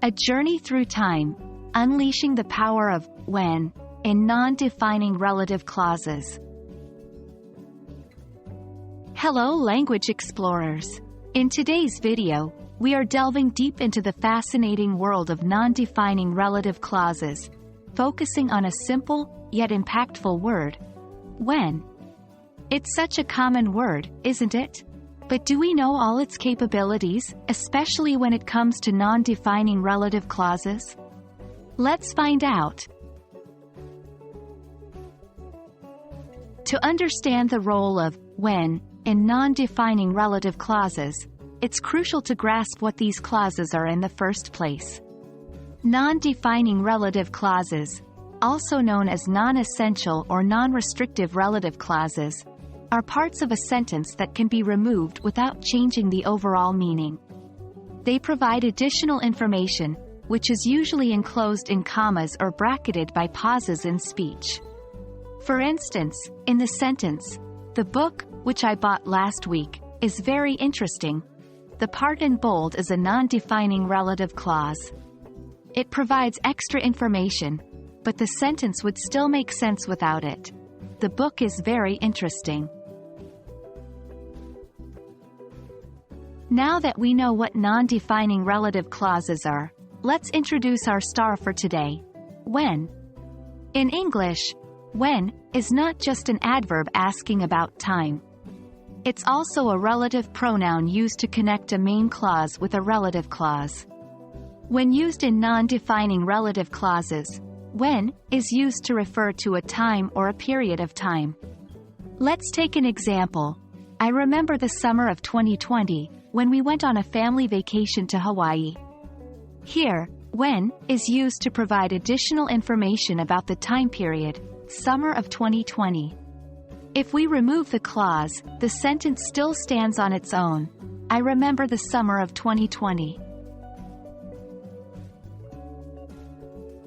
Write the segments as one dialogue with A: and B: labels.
A: A journey through time, unleashing the power of when in non-defining relative clauses. Hello, language explorers. In today's video, we are delving deep into the fascinating world of non-defining relative clauses, focusing on a simple, yet impactful word: when. It's such a common word, isn't it? But do we know all its capabilities, especially when it comes to non-defining relative clauses? Let's find out. To understand the role of when in non-defining relative clauses, it's crucial to grasp what these clauses are in the first place. Non-defining relative clauses, also known as non-essential or non-restrictive relative clauses, are parts of a sentence that can be removed without changing the overall meaning. They provide additional information, which is usually enclosed in commas or bracketed by pauses in speech. For instance, in the sentence, "The book, which I bought last week, is very interesting," the part in bold is a non-defining relative clause. It provides extra information, but the sentence would still make sense without it. The book is very interesting. Now that we know what non-defining relative clauses are, let's introduce our star for today: when. In English, when is not just an adverb asking about time. It's also a relative pronoun used to connect a main clause with a relative clause. When used in non-defining relative clauses, when is used to refer to a time or a period of time. Let's take an example. I remember the summer of 2020, when we went on a family vacation to Hawaii. Here, when is used to provide additional information about the time period, summer of 2020. If we remove the clause, the sentence still stands on its own. I remember the summer of 2020.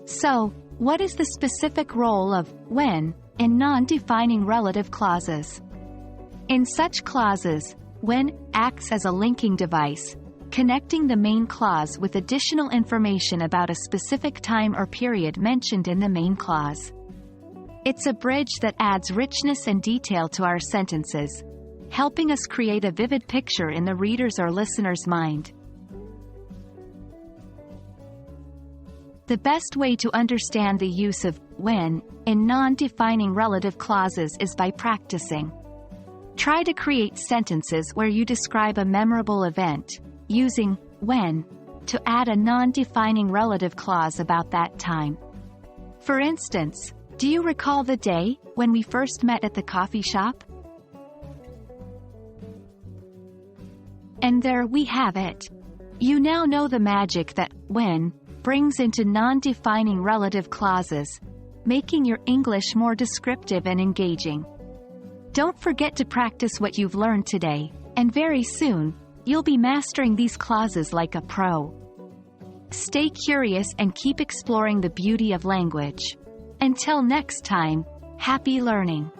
A: So, what is the specific role of when in non-defining relative clauses? In such clauses, when acts as a linking device, connecting the main clause with additional information about a specific time or period mentioned in the main clause. It's a bridge that adds richness and detail to our sentences, helping us create a vivid picture in the reader's or listener's mind. The best way to understand the use of when in non-defining relative clauses is by practicing. Try to create sentences where you describe a memorable event, using when to add a non-defining relative clause about that time. For instance, do you recall the day when we first met at the coffee shop? And there we have it. You now know the magic that when brings into non-defining relative clauses, making your English more descriptive and engaging. Don't forget to practice what you've learned today, and very soon, you'll be mastering these clauses like a pro. Stay curious and keep exploring the beauty of language. Until next time, happy learning!